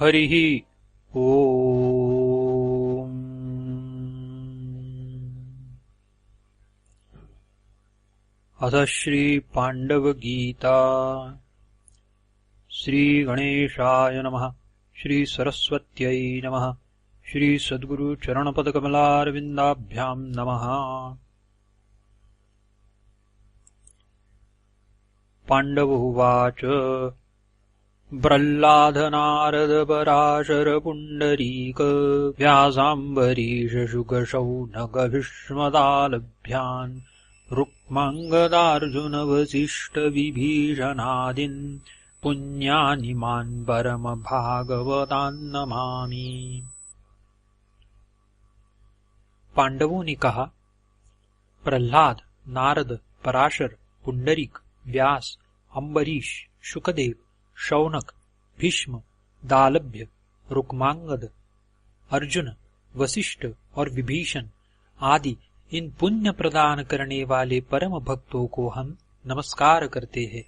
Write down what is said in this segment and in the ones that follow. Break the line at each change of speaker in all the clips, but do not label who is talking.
हरिः ओम्। अथ श्रीपाण्डवगीता। श्रीगणेशाय नमः। श्रीसरस्वत्यै नमः। श्रीसद्गुरुचरणपदकमलारविन्दाभ्याम् नमः। पाण्डव उवाच। प्रह्लाद नारद पराशर पुण्डरीक व्यासाम्बरीश शुक शौनक भीष्मदालभ्यान् रुक्माङ्गदार्जुन वसिष्ठ विभीषणादीन् पुण्यानि मान् परम भागवतान् नमामि। पांडवों ने कहा, प्रह्लाद, नारद, पराशर, पुंडरीक, व्यास, अम्बरीश, शुकदेव, शौनक, भीष्म, दालभ्य, रुक्मांगद, अर्जुन, वशिष्ठ और विभीषण आदि इन पुण्य प्रदान करने वाले परम भक्तों को हम नमस्कार करते हैं।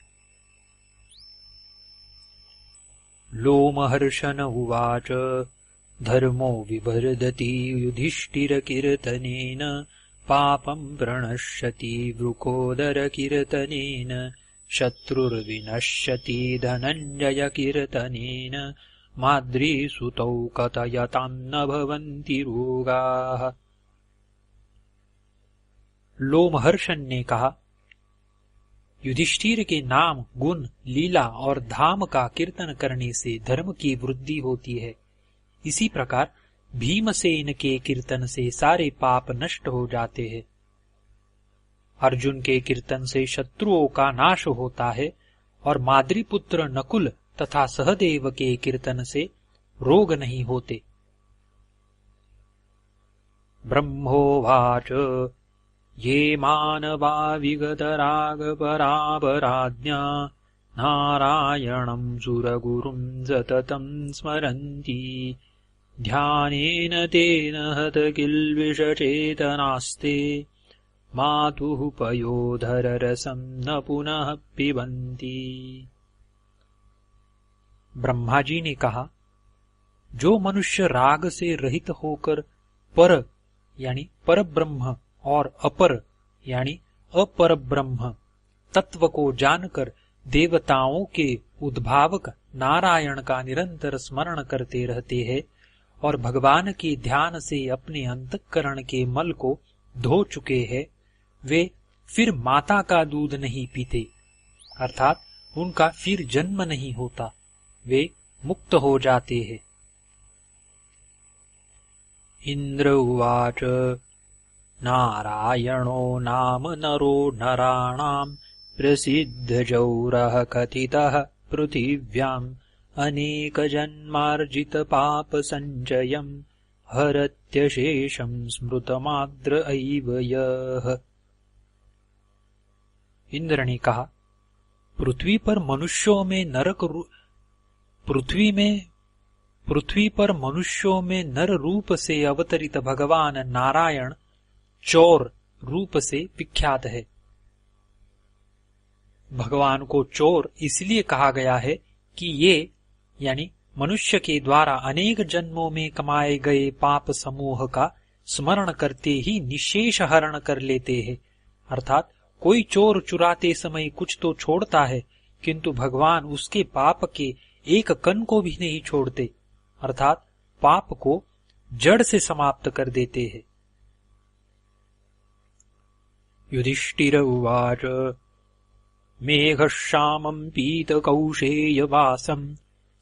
लोमहर्षण उवाच। धर्मो विवर्धति युधिष्ठिरकीर्तनेन पापं प्रणश्यति वृकोदरकीर्तनेन शत्रुर्विनश्यति धनञ्जयकीर्तनेन माद्रीसुतौ कथयतां न भवन्ति रोगाः। लोमहर्षण ने कहा, युधिष्ठिर के नाम, गुण, लीला और धाम का कीर्तन करने से धर्म की वृद्धि होती है। इसी प्रकार भीमसेन के कीर्तन से सारे पाप नष्ट हो जाते हैं। अर्जुन के कीर्तन से शत्रुओं का नाश होता है और माद्रीपुत्र नकुल तथा सहदेव के कीर्तन से रोग नहीं होते। ब्रह्मोवाच। ये मानवा विगतरागपरापराज्ञा नारायणं सुरगुरुं सततं स्मरन्ति ध्यानेन तेन हतकिल्बिषचेतनास्ते मातुः पयोधररसं न पुनः पिबन्ति। ब्रह्मा जी ने कहा, जो मनुष्य राग से रहित होकर पर यानी परब्रह्म और अपर यानी अपर ब्रह्म तत्व को जानकर देवताओं के उद्भावक नारायण का निरंतर स्मरण करते रहते हैं और भगवान के ध्यान से अपने अंतःकरण के मल को धो चुके हैं, वे फिर माता का दूध नहीं पीते, अर्थात उनका फिर जन्म नहीं होता, वे मुक्त हो जाते हैं। इंद्र उवाच। नारायणो नाम नरो नराणाम् प्रसिद्धजौरः कथितः पृथिव्याम् अनेकजन्मार्जितपापसञ्चयम् हरत्यशेषम् स्मृतमाद्र एव यः। इंद्र ने कहा, पृथ्वी पर मनुष्यों में नर रूप से अवतरित भगवान नारायण चोर रूप से विख्यात है। भगवान को चोर इसलिए कहा गया है कि ये यानी मनुष्य के द्वारा अनेक जन्मों में कमाए गए पाप समूह का स्मरण करते ही निशेष हरण कर लेते हैं। अर्थात कोई चोर चुराते समय कुछ तो छोड़ता है, किंतु भगवान उसके पाप के एक कण को भी नहीं छोड़ते, अर्थात पाप को जड़ से समाप्त कर देते हैं। युधिष्ठिर उवाच। मेघश्यामं पीतकौशेयवासं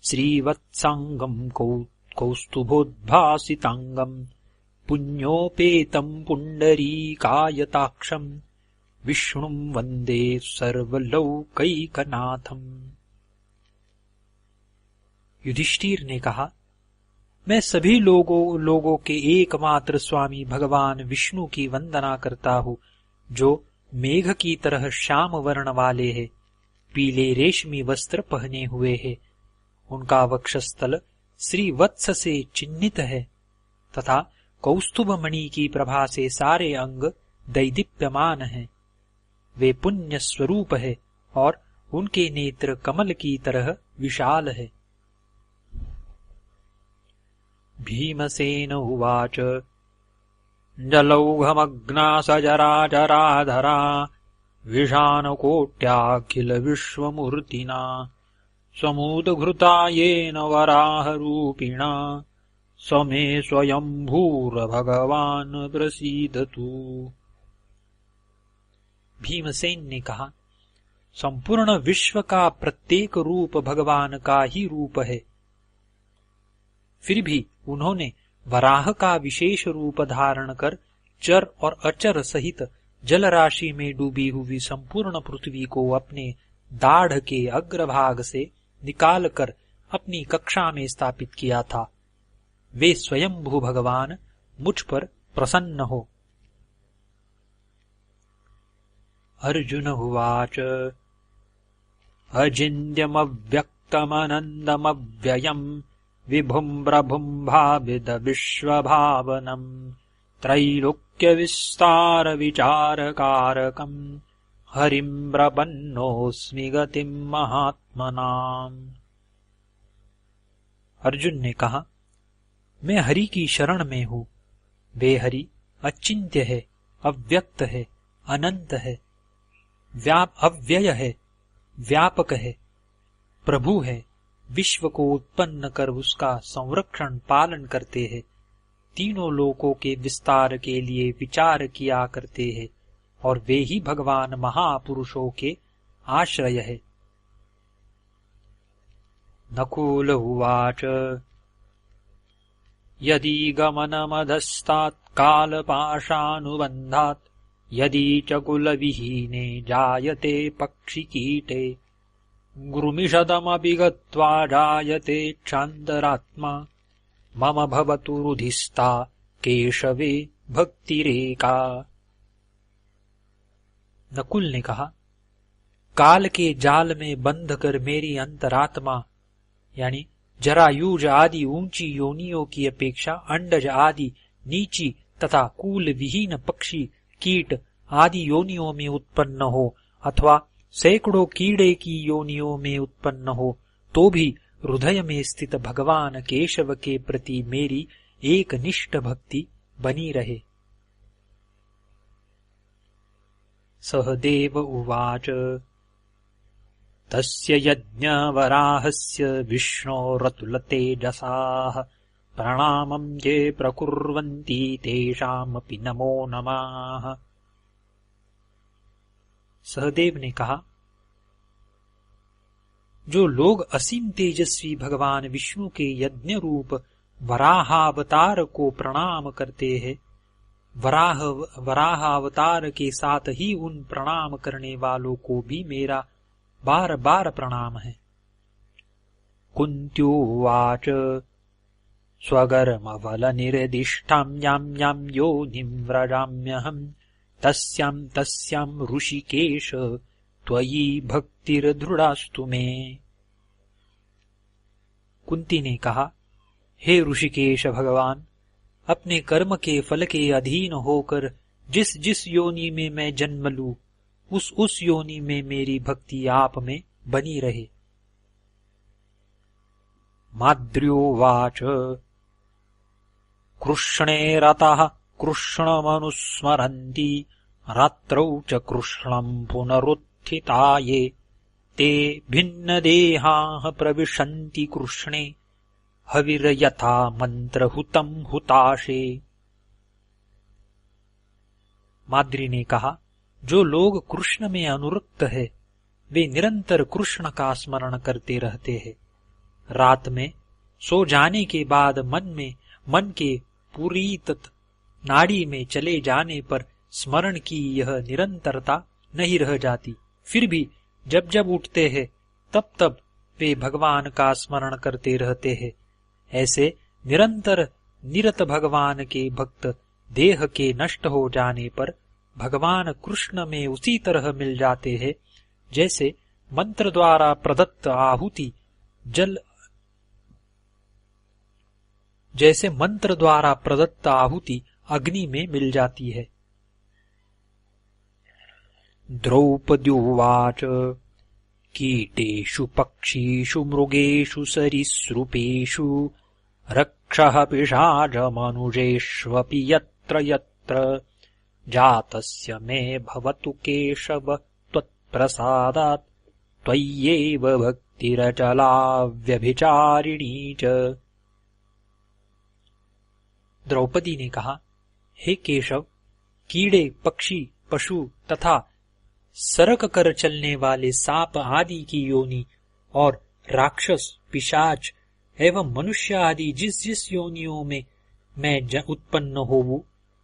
श्रीवत्सांगं कौस्तुभोद्भासितांगं पुण्योपेतं पुण्डरीकायताक्षं विष्णुं वन्दे सर्वलौकैकनाथम्। युधिष्ठिर ने कहा, मैं सभी लोगों के एकमात्र स्वामी भगवान विष्णु की वंदना करता हूँ, जो मेघ की तरह श्याम वर्ण वाले हैं, पीले रेशमी वस्त्र पहने हुए हैं। उनका वक्षस्थल श्री वत्स से चिन्हित है तथा कौस्तुभ मणि की प्रभा से सारे अंग दैदीप्यमान हैं। वे पुण्य स्वरूप है और उनके नेत्र कमल की तरह विशाल है। भीमसेन उवाच जलौघमग्नासजराजराधरा विषाणकोट्याखिलविश्वमूर्तिना समूतघृता येन वराहरूपिणा स मे स्वयंभूर्भगवान् प्रसीदतु। भीमसेन ने कहा, संपूर्ण विश्व का प्रत्येक रूप भगवान का ही रूप है। फिर भी उन्होंने वराह का विशेष रूप धारण कर चर और अचर सहित जल राशि में डूबी हुई संपूर्ण पृथ्वी को अपने दाढ़ के अग्रभाग से निकालकर अपनी कक्षा में स्थापित किया था। वे स्वयंभू भगवान मुझ पर प्रसन्न हो। अर्जुन उवाच अचिन्त्यमव्यक्तमनन्दमव्ययम् विभुम् प्रभुम् भाविदविश्वभावनम् त्रैलोक्यविस्तारविचारकारकम् हरिम् प्रपन्नोऽस्मि गतिम् महात्मनाम्। अर्जुन ने कहा, मैं हरि की शरण में हूँ। वे हरि अचिंत्य है, अव्यक्त है, अनंत है, अव्यय है, व्यापक है, प्रभु है, विश्व को उत्पन्न कर उसका संरक्षण पालन करते हैं, तीनों लोकों के विस्तार के लिए विचार किया करते हैं, और वे ही भगवान महापुरुषों के आश्रय है। नकुल उवाच यदि गमनमधस्तात् कालपाशानुबन्धात् यदि च कुलविहीने जायते पक्षिकीटे गुरुमिषदमपि गत्वा जायते क्षान्तरात्मा मम भवतु रुधिस्ता केशवे भक्तिरेका। नकुल ने कहा, काल के जाल में बंध कर मेरी अंतरात्मा यानी जरायुज आदि ऊंची योनियों की अपेक्षा अंडज आदि नीची तथा कूल विहीन पक्षी कीट आदि योनियों में उत्पन्न हो अथवा सैकड़ों कीड़े की योनियों में उत्पन्न हो, तो भी हृदय में स्थित भगवान केशव के प्रति मेरी एक निष्ठ भक्ति बनी रहे। सहदेव उवाच तस्य यज्ञवराहस्य विष्णोरतुलतेजसाः प्रणामं ये प्रकुर्वन्ति तेषामपि नमो नमः। सहदेव ने कहा, जो लोग असीम तेजस्वी भगवान विष्णु के यज्ञ रूप वराहावतार को प्रणाम करते हैं, वराहावतार के साथ ही उन प्रणाम करने वालों को भी मेरा बार बार प्रणाम है। कुन्त्युवाच स्वगर्मवलनिर्दिष्टां यां यां योनिं व्रजाम्यहम् तस्यां ऋषिकेश त्वयि भक्तिर्दृढ़ास्तु मे। कुंती ने कहा, हे ऋषिकेश भगवान, अपने कर्म के फल के अधीन होकर जिस जिस योनि में मैं जन्म लूं, उस योनि में मेरी भक्ति आप में बनी रहे। माद्र्योवाच कृष्णे रतः कृष्णमनुस्मरन्ति रात्रौ च कृष्णम् पुनरुत्थिताये ते भिन्नदेहाः प्रविशन्ति कृष्णे हविर्यथा मंत्रहुतम् हुताशे। माद्री ने कहा, जो लोग कृष्ण में अनुरक्त है वे निरंतर कृष्ण का स्मरण करते रहते हैं। रात में सो जाने के बाद मन के पुरीत नाड़ी में चले जाने पर स्मरण की यह निरंतरता नहीं रह जाती। फिर भी जब जब उठते हैं तब तब वे भगवान का स्मरण करते रहते हैं। ऐसे निरंतर निरत भगवान के भक्त देह के नष्ट हो जाने पर भगवान कृष्ण में उसी तरह मिल जाते हैं जैसे मंत्र द्वारा प्रदत्त आहुति अग्नि में मिल जाती है। द्रौपद्युवाच कीटेषु पक्षीषु मृगेषु सरीसृपेषु रक्षः पिशाचमनुजेष्वपि यत्र यत्र जातस्य मे भवतु केशव त्वत्प्रसादात् त्वय्येव भक्तिरचला व्यभिचारिणी च। द्रौपदी ने कहा, हे केशव, कीड़े, पक्षी, पशु तथा सरक कर चलने वाले सांप आदि की योनि और राक्षस, पिशाच एवं मनुष्य आदि जिस जिस योनियों में मैं उत्पन्न होऊं,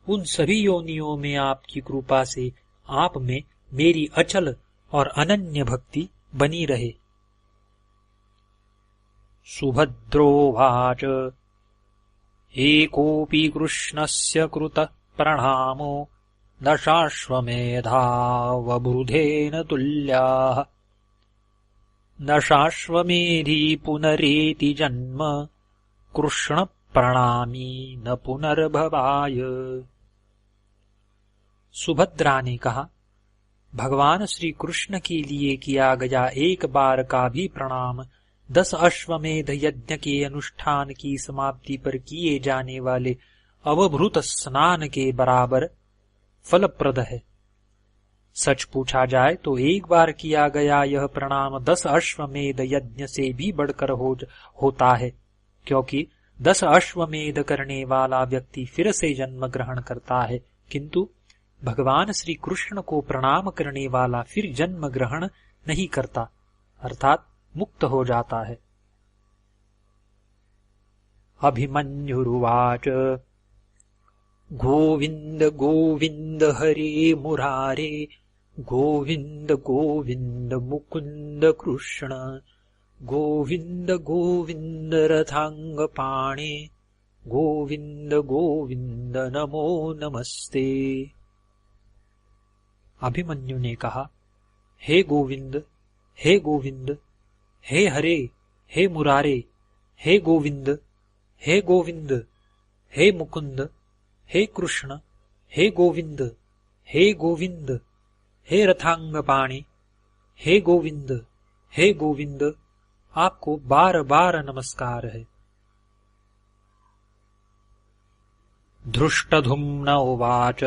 उन सभी योनियों में आपकी कृपा से आप में मेरी अचल और अनन्य भक्ति बनी रहे। सुभद्रोवाच एकोऽपि कृष्णस्य कृतः प्रणामो दशाश्वमेधावबुधेन तुल्याः दशाश्वमेधी पुनरेति जन्म कृष्ण प्रणामी न पुनर्भवाय। सुभद्रा ने कहा, भगवान श्री कृष्ण के लिए किया गया एक बार का भी प्रणाम 10 अश्वमेध यज्ञ के अनुष्ठान की समाप्ति पर किए जाने वाले अवभृत स्नान के बराबर फलप्रद है। सच पूछा जाए तो एक बार किया गया यह प्रणाम 10 अश्वमेध यज्ञ से भी बढ़कर होता है, क्योंकि 10 अश्वमेध करने वाला व्यक्ति फिर से जन्म ग्रहण करता है, किंतु भगवान श्री कृष्ण को प्रणाम करने वाला फिर जन्म ग्रहण नहीं करता, अर्थात मुक्त हो जाता है। अभिमन्युरुवाच गोविंद गोविंद हरे मुरारे गोविंद गोविंद मुकुंद कृष्ण गोविंद गोविंद रथांगपाणे गोविंद गोविंद नमो नमस्ते। अभिमन्यु ने कहा, हे गोविंद, हे गोविंद, हे हरे, हे मुरारे, हे गोविंद, हे गोविंद, हे मुकुंद, हे कृष्ण, हे गोविंद, हे गोविंद, हे रथांगपाणि, हे गोविंद, हे गोविंद, आपको बार बार नमस्कार है। धृष्टधुम्न उवाच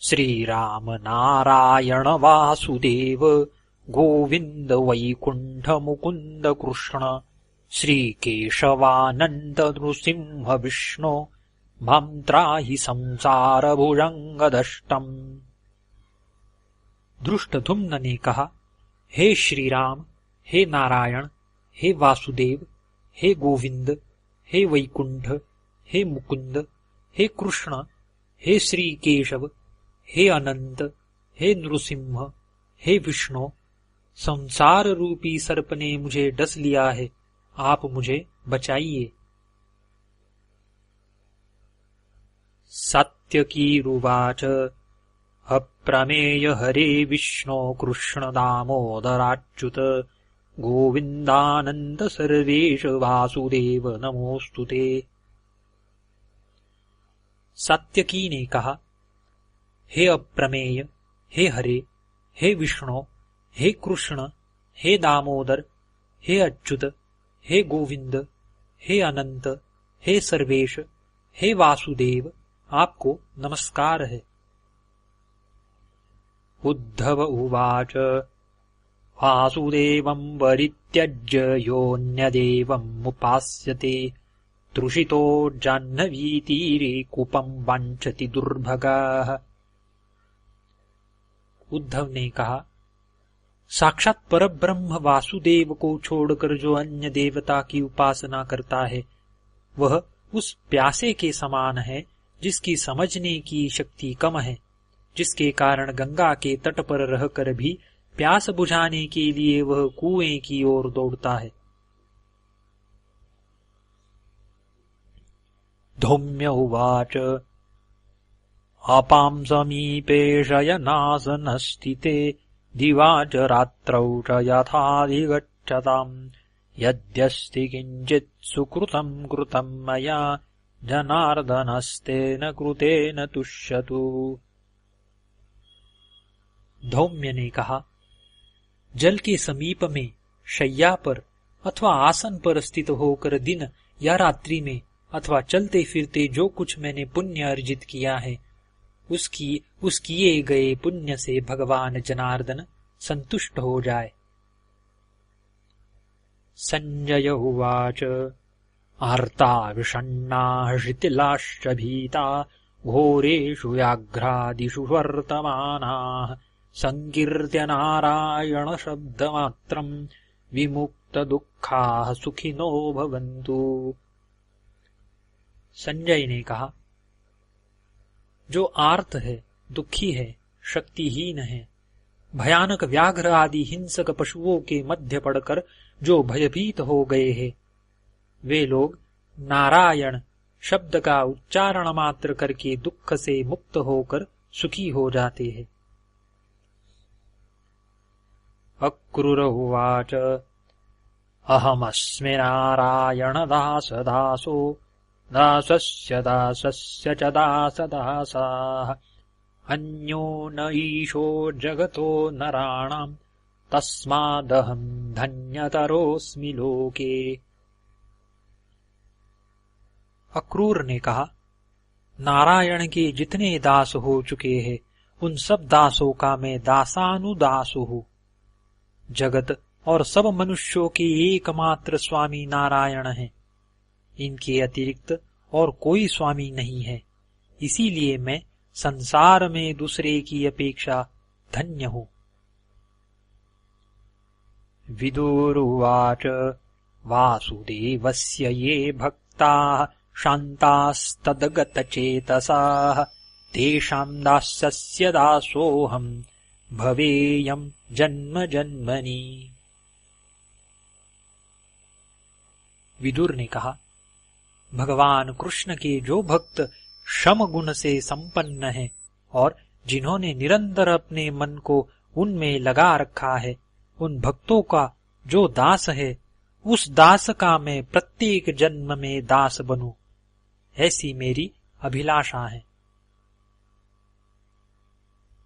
श्रीराम नारायण वासुदेव गोविंद वैकुंठ मुकुंद कृष्ण श्रीकेशवानंद नृसिंह विष्णु मां त्राहि संसार भुजंगदष्टम्। धृष्टधुम्न ने कहा, हे श्रीराम, हे नारायण, हे वासुदेव, हे गोविंद, हे वैकुंठ, हे मुकुंद, हे कृष्ण, हे श्री केशव, हे अनंत, हे नृसिंह, हे विष्णु, संसार रूपी सर्प ने मुझे डस लिया है, आप मुझे बचाइए। सात्यकीरुवाच अप्रमेय हरे विष्णु कृष्ण दामोदराच्युत गोविंदानंद सर्वेश वासुदेव नमोस्तुते। सात्यकी ने कहा, हे अप्रमेय, हे हरे, हे विष्णु, हे कृष्ण, हे दामोदर, हे अच्युत, हे गोविंद, हे अनंत, हे सर्वेश, हे वासुदेव, आपको नमस्कार है। उद्धव उवाच वासुदेवं परित्यज्य योऽन्यदेवम् उपास्यते तृषितो जाह्नवीतीरे कूपं वाञ्छति दुर्भगाः। उद्धव ने कहा, साक्षात परब्रह्म वासुदेव को छोड़कर जो अन्य देवता की उपासना करता है वह उस प्यासे के समान है जिसकी समझने की शक्ति कम है, जिसके कारण गंगा के तट पर रहकर भी प्यास बुझाने के लिए वह कुएं की ओर दौड़ता है। धौम्य उवाच अपां समीपे शयनासनस्थिते दिवा च रात्रौ च यथाधिगच्छताम् यद्यस्ति किञ्चित् सुकृतं कृतं मया जनार्दनस्तेन कृतेन तुष्यतु। धौम्य ने कहा, जल के समीप में शय्या पर अथवा आसन पर स्थित होकर दिन या रात्रि में अथवा चलते फिरते जो कुछ मैंने पुण्य अर्जित किया है उस किए गए पुण्य से भगवान जनार्दन संतुष्ट हो जाए। संजय उवाच आर्ता विषण्णाः शिथिलाश्च भीता घोरेषु व्याघ्रादिषु वर्तमानाः संकीर्त्य नारायण शब्दमात्रम् विमुक्त दुःखाः सुखिनो भवन्तु। संजय ने कहा, जो आर्त है, दुखी है, शक्तिहीन है, भयानक व्याघ्र आदि हिंसक पशुओं के मध्य पड़कर जो भयभीत हो गए हैं, वे लोग नारायण शब्द का उच्चारण मात्र करके दुख से मुक्त होकर सुखी हो जाते हैं। अक्रूर उवाच अहमस्मि नारायण दास दासो दासस्य दासस्य च दासदासाः अन्यो न ईशो जगतो नराणाम् तस्मादहम् धन्यतरोऽस्मि लोके। अक्रूर ने कहा, नारायण के जितने दास हो चुके हैं उन सब दासों का मैं दासानुदास हूँ। जगत और सब मनुष्यों के एकमात्र स्वामी नारायण हैं। इनके अतिरिक्त और कोई स्वामी नहीं है, इसीलिए मैं संसार में दूसरे की अपेक्षा धन्य हूँ। विदुरुवाच वासुदेवस्य ये भक्ताः शान्तास्तद्गतचेतसाः तेषाम् दास्यस्य दासोऽहम् भवेयम् जन्म जन्मनि। विदुर ने कहा, भगवान कृष्ण के जो भक्त शम गुण से संपन्न है और जिन्होंने निरंतर अपने मन को उनमें लगा रखा है, उन भक्तों का जो दास है, उस दास का मैं प्रत्येक जन्म में दास बनूं, ऐसी मेरी अभिलाषा है।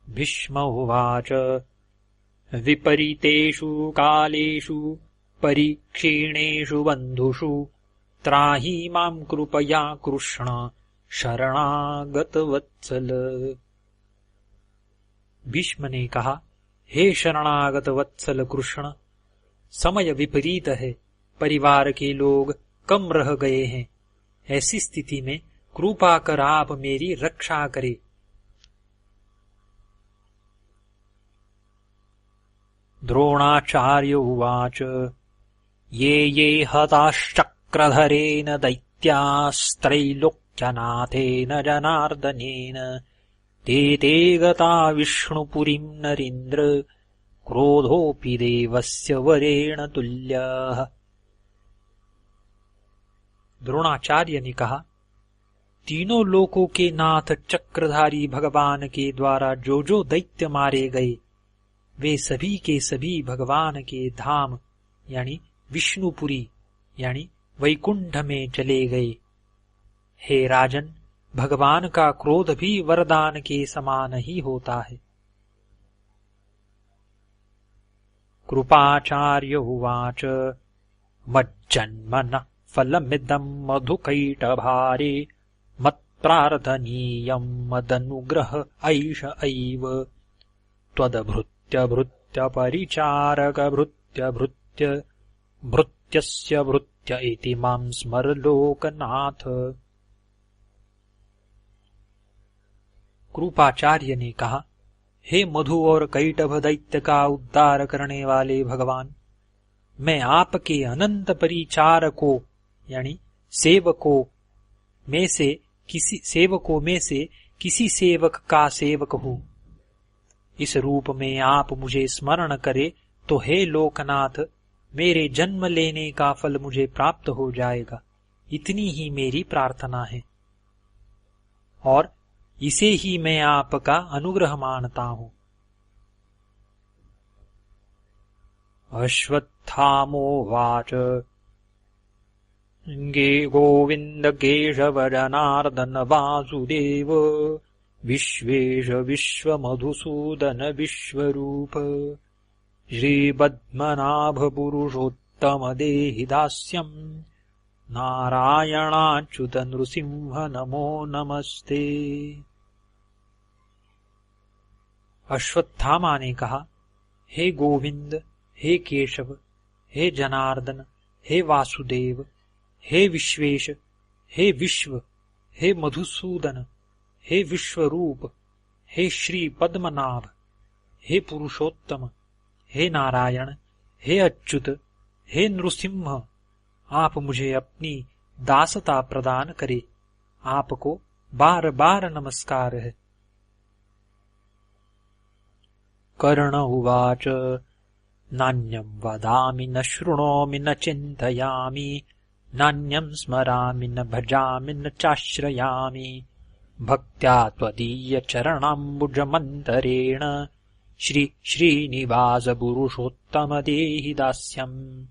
भीष्म उवाच विपरीतेषु कालेषु परीक्षीणेषु बन्धुषु त्राहि मां कृपया कृष्ण शरणागत वत्सल। भीष्म ने कहा, हे शरणागत वत्सल कृष्ण, समय विपरीत है, परिवार के लोग कम रह गए हैं, ऐसी स्थिति में कृपा कर आप मेरी रक्षा करें। द्रोणाचार्य उवाच ये ये हताश्चक्रधरेण दैत्यास्त्रैलोक्यनाथेन जनार्दनेन ते ते गता विष्णुपुरीं नरेन्द्र क्रोधोऽपि देवस्य वरेण तुल्यः। द्रोणाचार्य ने कहा, तीनों लोकों के नाथ चक्रधारी भगवान के द्वारा जो जो दैत्य मारे गए, वे सभी के सभी भगवान के धाम यानी विष्णुपुरी यानी वैकुंठ में चले गए। हे राजन, भगवान का क्रोध भी वरदान के समान ही होता है। कृपाचार्य उवाच मज्जन्मनः फलमिदं मधुकैटभारे मत्प्रार्थनीयं मदनुग्रह ऐष एव त्वद्भृत्य भृत्य परिचारक भृत्य भृत्य भृत्यस्य भृत्य इति मां स्मर लोकनाथ। कृपाचार्य ने कहा, हे मधु और कैटभ दैत्य का उद्धार करने वाले भगवान, मैं आपके अनंत परिचारकों यानी सेवकों में से किसी सेवक का सेवक हूँ। इस रूप में आप मुझे स्मरण करे तो हे लोकनाथ, मेरे जन्म लेने का फल मुझे प्राप्त हो जाएगा, इतनी ही मेरी प्रार्थना है और इसे ही मैं आपका अनुग्रह मानता हूँ। अश्वत्थामोवाच गे गोविंद केशव जनार्दन वासुदेव विश्वेश विश्वमधुसूदन विश्वरूप श्रीपद्मनाभ पुरुषोत्तम देहि दास्यम् नारायणाच्युत नृसिंह नमो नमस्ते। अश्वत्थामा ने कहा, हे गोविंद, हे केशव, हे जनार्दन, हे वासुदेव, हे विश्वेश, हे विश्व, हे मधुसूदन, हे विश्वरूप, हे श्री पद्मनाभ, हे पुरुषोत्तम, हे नारायण, हे अच्युत, हे नृसिंह, आप मुझे अपनी दासता प्रदान करे। आपको बार बार नमस्कार है। कर्ण उवाच नान्यं वदामि न शृणोमि न चिन्तयामि नान्यं स्मरामि न भजामि न चाश्रयामि भक्त्या त्वदीयचरणाम्बुजमन्तरेण श्री श्रीनिवास पुरुषोत्तम देहि दास्यम्।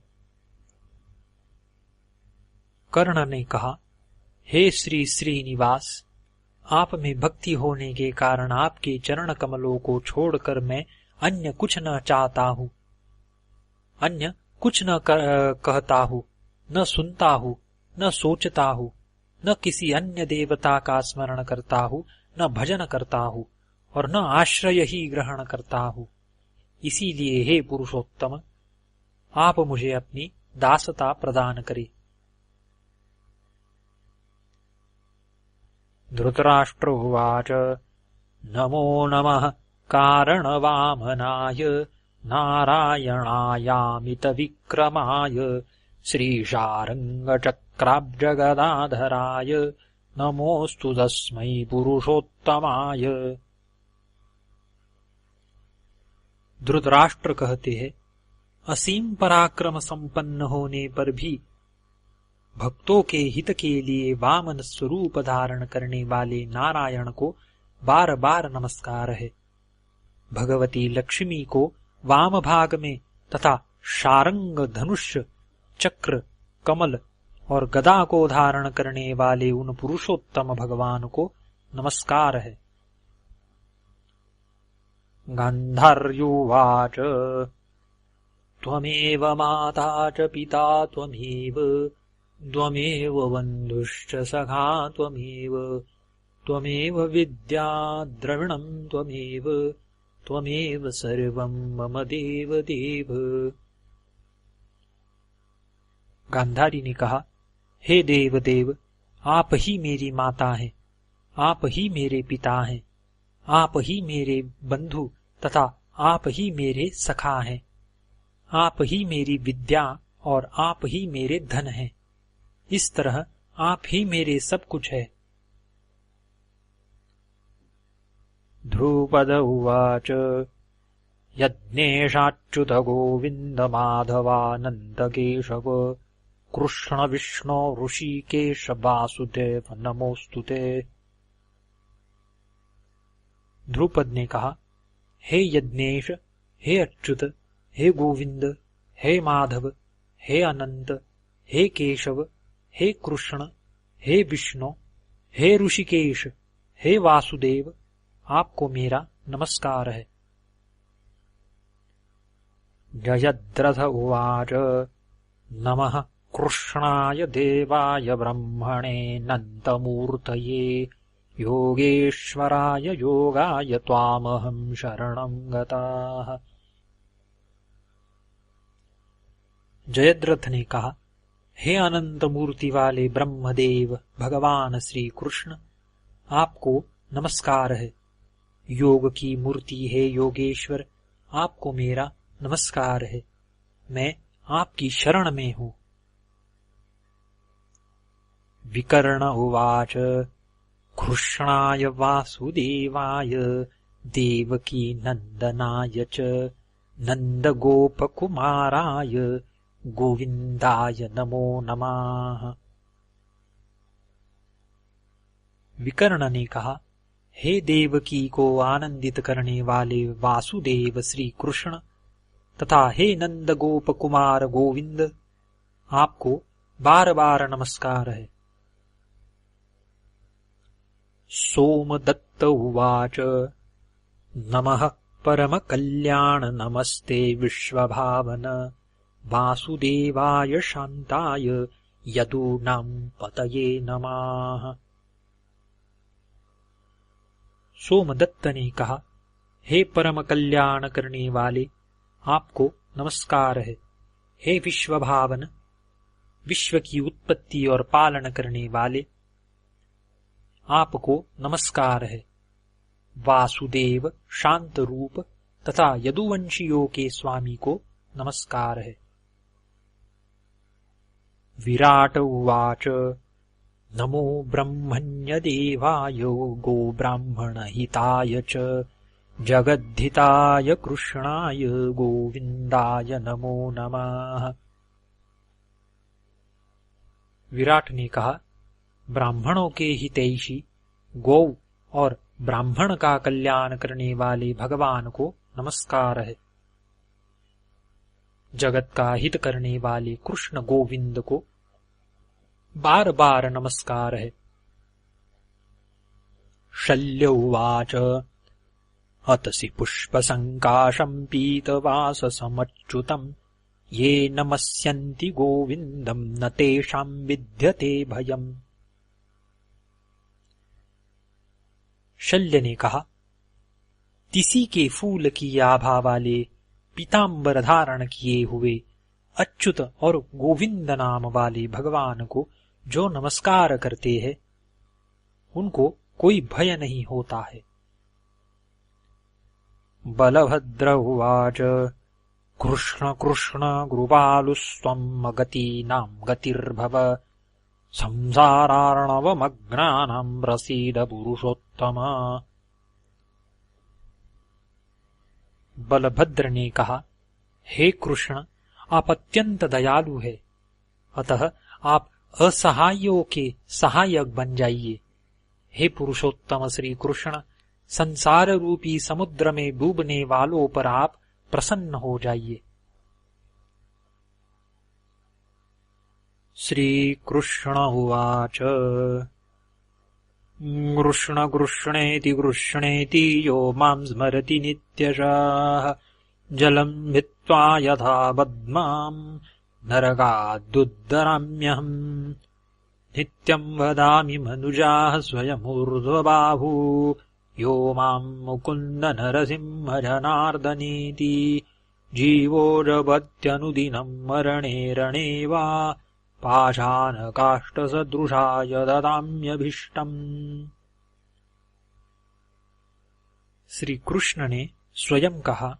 कर्ण ने कहा, हे श्री श्रीनिवास, आप में भक्ति होने के कारण आपके चरण कमलों को छोड़कर मैं अन्य कुछ न चाहता हूँ, अन्य कुछ न कहता हूँ, न सुनता हूँ, न सोचता हूँ, न किसी अन्य देवता का स्मरण करता हूँ, न भजन करता हूँ और न आश्रय ही ग्रहण करता हूँ। इसीलिए हे पुरुषोत्तम, आप मुझे अपनी दासता प्रदान करें। धृतराष्ट्र उवाच नमो नमः कारणवामनाय नारायणायामित विक्रमाय श्रीशार्ङ्गचक्राब्जगदाधराय नमोऽस्तु तस्मै पुरुषोत्तमाय। धृतराष्ट्र कहते हैं, असीम पराक्रम संपन्न होने पर भी भक्तों के हित के लिए वामन स्वरूप धारण करने वाले नारायण को बार बार नमस्कार है। भगवती लक्ष्मी को वाम भाग में तथा शारंग, धनुष, चक्र, कमल और गदा को धारण करने वाले उन पुरुषोत्तम भगवान को नमस्कार है। गान्धार्युवाच त्वमेव माता च पिता त्वमेव त्वमेव बन्धुश्च सखा त्वमेव त्वमेव विद्या द्रविणं त्वमेव त्वमेव सर्वं मम देव देव। गांधारी ने कहा, हे देव देव, आप ही मेरी माता हैं, आप ही मेरे पिता हैं, आप ही मेरे बंधु तथा आप ही मेरे सखा हैं, आप ही मेरी विद्या और आप ही मेरे धन हैं। इस तरह आप ही मेरे सब कुछ है। ध्रुपद उवाच यज्ञेशाच्युत गोविन्द माधवानन्द केशव कृष्ण विष्णु ऋषिकेश वासुदेव नमोस्तुते। ध्रुपद ने कहा, हे यज्ञेश, हे अच्युत, हे गोविंद, हे माधव, हे अनंत, हे केशव, हे कृष्ण, हे विष्णु, हे ऋषिकेश, हे वासुदेव, आपको मेरा नमस्कार है। जयद्रथ उवाच नमः कृष्णाय देवाय ब्रह्मणे नन्तमूर्तये योगेश्वराय योगाय त्वामहं शरणं गताः। जयद्रथ ने कहा, हे अनंत मूर्ति वाले ब्रह्मदेव भगवान श्री कृष्ण, आपको नमस्कार है। योग की मूर्ति है योगेश्वर, आपको मेरा नमस्कार है। मैं आपकी शरण में हूँ। विकर्ण उवाच कृष्णाय वासुदेवाय देवकी नंदनाय च नंदगोपकुमाराय गोविंदाय नमो नमः। विकर्ण ने कहा, हे देवकी को आनंदित करने वाले वासुदेव श्री कृष्ण तथा हे नंद गोप कुमार गोविंद, आपको बार बार नमस्कार है। सोमदत्त उवाच नमः परम कल्याण नमस्ते विश्वभावन वासुदेवाय शांताय यदूनां पतये नमः। सोमदत्त ने कहा, हे परम कल्याण करने वाले, आपको नमस्कार है। हे विश्वभावन, विश्व की उत्पत्ति और पालन करने वाले, आपको नमस्कार है। वासुदेव शांत रूप तथा यदुवंशियों के स्वामी को नमस्कार है। विराट उवाच नमो ब्रह्मण्यदेवाय गोब्राह्मणहिताय च जगद्धिताय कृष्णाय गोविंदाय नमो नमः। विराट ने कहा, ब्राह्मणों के हितैषी गौ और ब्राह्मण का कल्याण करने वाले भगवान को नमस्कार है। जगत का हित करने वाले कृष्ण गोविंद को बार बार नमस्कार है। शल्य उवाच अतसि पुष्पसङ्काशं पीतवाससमच्युतम् ये नमस्यन्ति गोविन्दं न तेषां विद्यते भयम्। शल्य ने कहा, तिसी के फूल की आभा वाले पीतांबर धारण किए हुए अच्युत और गोविंद नाम वाले भगवान को जो नमस्कार करते हैं, उनको कोई भय नहीं होता है। बलभद्र उवाच कृष्ण कृष्ण गुरुपालुस्त्वम् अगतीनां गतिर्भव संसारार्णवमग्नानां प्रसीद पुरुषोत्तम। बलभद्र ने कहा, हे कृष्ण, आप अत्यंत दयालु है, अतः आप असहायों के सहायक बन जाइए। हे पुरुषोत्तम श्री कृष्ण, संसार रूपी समुद्र में डूबने वालों पर आप प्रसन्न हो जाइए। श्री कृष्ण उवाच कृष्ण कृष्णेति कृष्णेति यो मां स्मरति नित्यशः जलम् भित्त्वा यथा बद्माम् नरकादुद्धराम्यहम् नित्यम् वदामि मनुजाः स्वयमूर्ध्वबाहु यो माम् मुकुन्द नरसिंह जनार्दनेति जीवो जपत्यनुदिनम् मरणे रणे वा पाषाणकाष्ठसदृशाय ददाम्यभीष्टम्। श्री कृष्ण ने स्वयं कहा,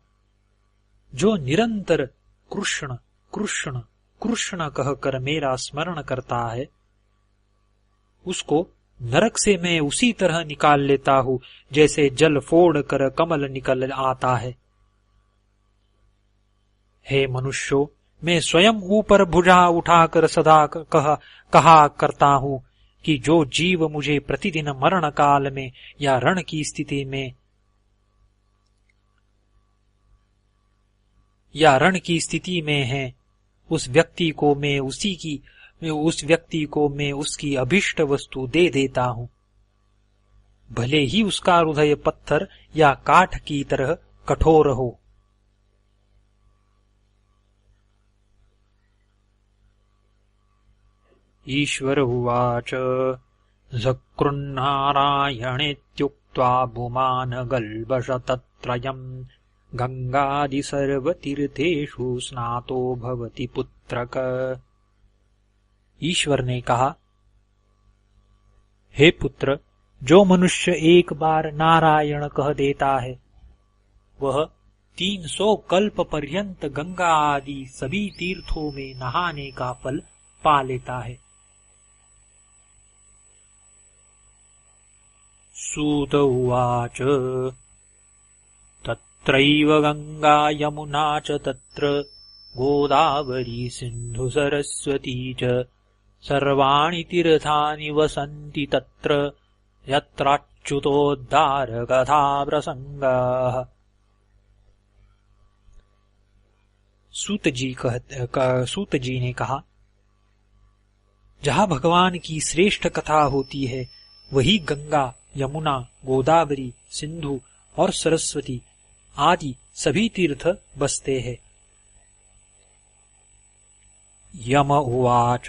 जो निरंतर कृष्ण कृष्ण कृष्ण कहकर मेरा स्मरण करता है, उसको नरक से मैं उसी तरह निकाल लेता हूँ जैसे जल फोड़ कर कमल निकल आता है। हे मनुष्यों, मैं स्वयं ऊपर भुजा उठाकर सदा कहा करता हूँ कि जो जीव मुझे प्रतिदिन मरण काल में या रण की स्थिति में है, उस व्यक्ति को मैं उसकी अभिष्ट वस्तु दे देता हूँ, भले ही उसका हृदय पत्थर या काठ की तरह कठोर हो। ईश्वर उवाच सकृन्नारायणेत्युक्त्वा भुमान गल्बशतत्रयम् गंगादि सर्वतीर्थेषु स्नातो भवति पुत्रक। ईश्वर ने कहा, हे पुत्र, जो मनुष्य एक बार नारायण कह देता है, वह 300 कल्प पर्यंत गंगा आदि सभी तीर्थों में नहाने का फल पा लेता है। सूत उवाच तत्रैव गंगा यमुना च तत्र गोदावरी सिन्धु सरस्वती च सर्वाणि तीर्थानि वसन्ति तत्र यत्राच्युतोद्धार कथा प्रसंगाः। सूत जी ने कहा, जहाँ भगवान की श्रेष्ठ कथा होती है, वही गंगा, यमुना, गोदावरी, सिंधु और सरस्वती आदि सभी तीर्थ बसते हैं। यम उवाच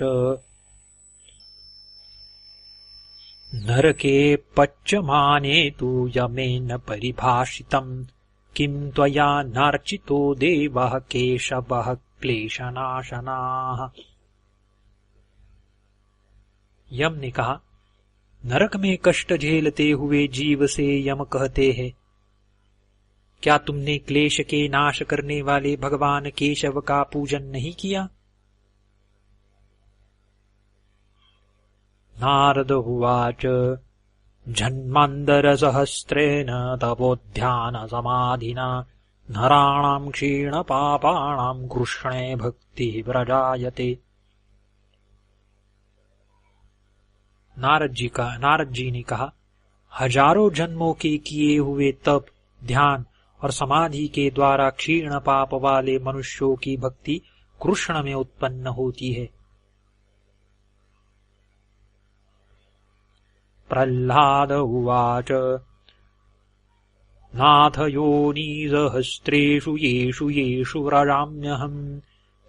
नरके पच्यमाने तु यमेन परिभाषितम् किं त्वया नार्चितो देवः केशवः क्लेशनाशनाः। यम ने कहा, नरक में कष्ट झेलते हुए जीव से यम कहते हैं, क्या तुमने क्लेश के नाश करने वाले भगवान केशव का पूजन नहीं किया? नारद उवाच जन्मान्तरसहस्रेण तपोध्यान समाधिना नराणां क्षीणपापाणां कृष्णे भक्तिः प्रजायते। नारद जी ने कहा, हजारों जन्मों के किए हुए तप, ध्यान और समाधि के द्वारा क्षीण पाप वाले मनुष्यों की भक्ति कृष्ण में उत्पन्न होती है। प्रह्लाद उवाच नाथ योनिसहस्रेषु येषु येषु व्रजाम्यहम्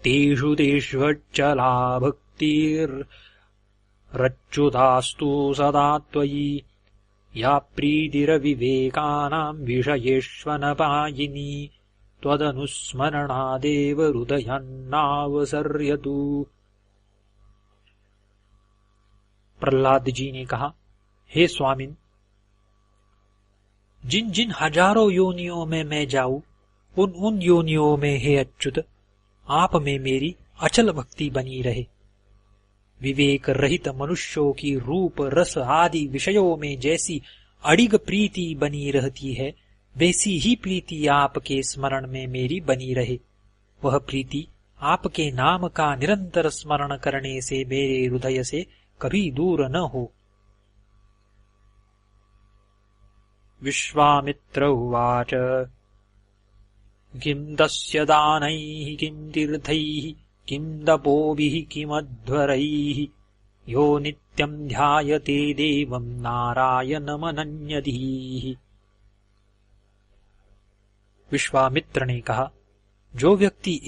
तेषु तेष्वच्चला भक्तिर्रच्युतास्तु सदा त्वयि या प्रीतिरविवेकानां विषयेष्वनपायिनी त्वदनुस्मरणादेव हृदयान्नावसर्यतु। प्रह्लाद जी ने कहा, हे स्वामिन, जिन जिन हजारों योनियों में मैं जाऊं, उन योनियों में हे अच्युत आप में मेरी अचल भक्ति बनी रहे। विवेक रहित मनुष्यों की रूप रस आदि विषयों में जैसी अडिग प्रीति बनी रहती है, वैसी ही प्रीति आपके स्मरण में मेरी बनी रहे। वह प्रीति आपके नाम का निरंतर स्मरण करने से मेरे हृदय से कभी दूर न हो। विश्वामित्र उवाच किं तस्य दानैः किं तीर्थैः किं तपोभिः किमध्वरैः यो नित्यं ध्यायते देवं नारायणमनन्यधीः। विश्वामित्र ने कहा, जो व्यक्ति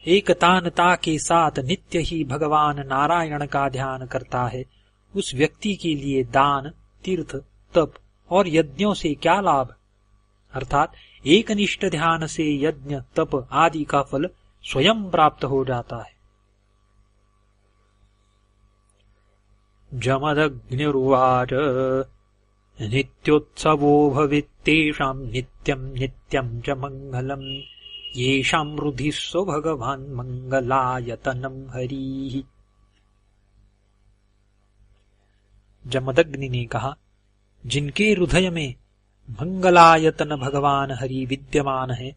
एकतानता के साथ नित्य ही भगवान नारायण का ध्यान करता है, उस व्यक्ति के लिए दान, तीर्थ, तप और यज्ञों से क्या लाभ। अर्थात एकनिष्ठ ध्यान से यज्ञ, तप आदि का फल स्वयं प्राप्त हो जाता है। जमदग्निरुवाच नित्योत्सवो भवेत्तेषां नित्यं नित्यं च मंगलम् येषां हृदि स्व भगवान् मंगलायतनं हरिः। जमदग्नि ने कहा, जिनके हृदय में मंगलायतन भगवान हरि विद्यमान है,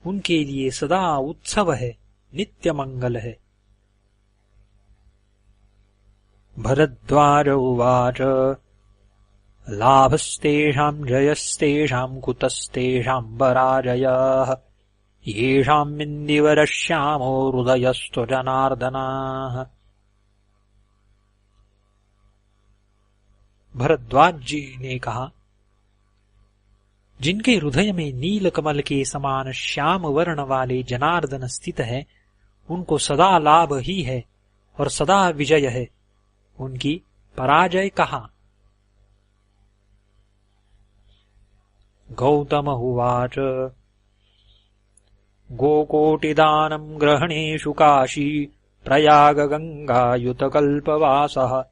उनके लिए सदा उत्सव है, नित्य मंगल है। भरद्वाज उवाच लाभस्तेषां जयस्तेषां कुतस्तेषां पराजयः येषां इन्दिवरश्यामो हृदयस्थो जनार्दनाः। भरद्वाज जी ने कहा, जिनके हृदय में नील कमल के समान श्याम वर्ण वाले जनार्दन स्थित है, उनको सदा लाभ ही है और सदा विजय है। उनकी पराजय कहाँ। गौतम उवाच गोकोटिदानं ग्रहणेषु काशी प्रयाग गंगायुत कल्पवासः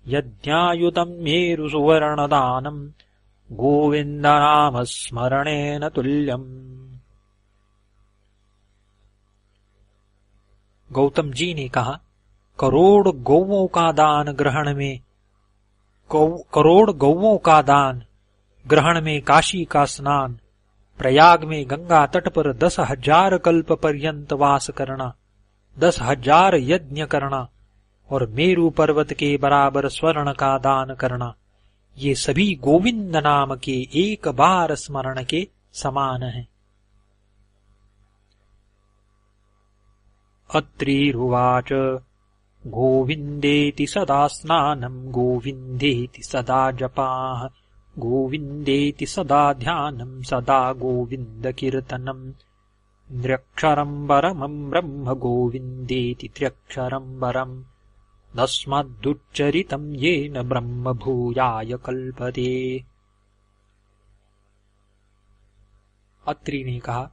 यज्ञायुतं मेरु सुवर्णदानं गोविन्दनाम स्मरणेन तुल्यम्। गौतम जी ने कहा, करोड़ गौओं का दान ग्रहण में काशी का स्नान, प्रयाग में गंगा तट पर 10,000 कल्प पर्यंत वास करना, 10,000 यज्ञ करना और मेरु पर्वत के बराबर स्वर्ण का दान करना, ये सभी गोविंद नाम के एक बार स्मरण के समान है। अत्रिरुवाच गोविन्देति सदा स्नानं गोविन्देति सदा जपाः गोविन्देति सदा ध्यानं सदा गोविन्द कीर्तनम् त्र्यक्षरं परमं ब्रह्म गोविन्देति त्र्यक्षरं परम् तस्मादुच्चरितं येन ब्रह्म भूयाय कल्पते। अत्रि ने कहा,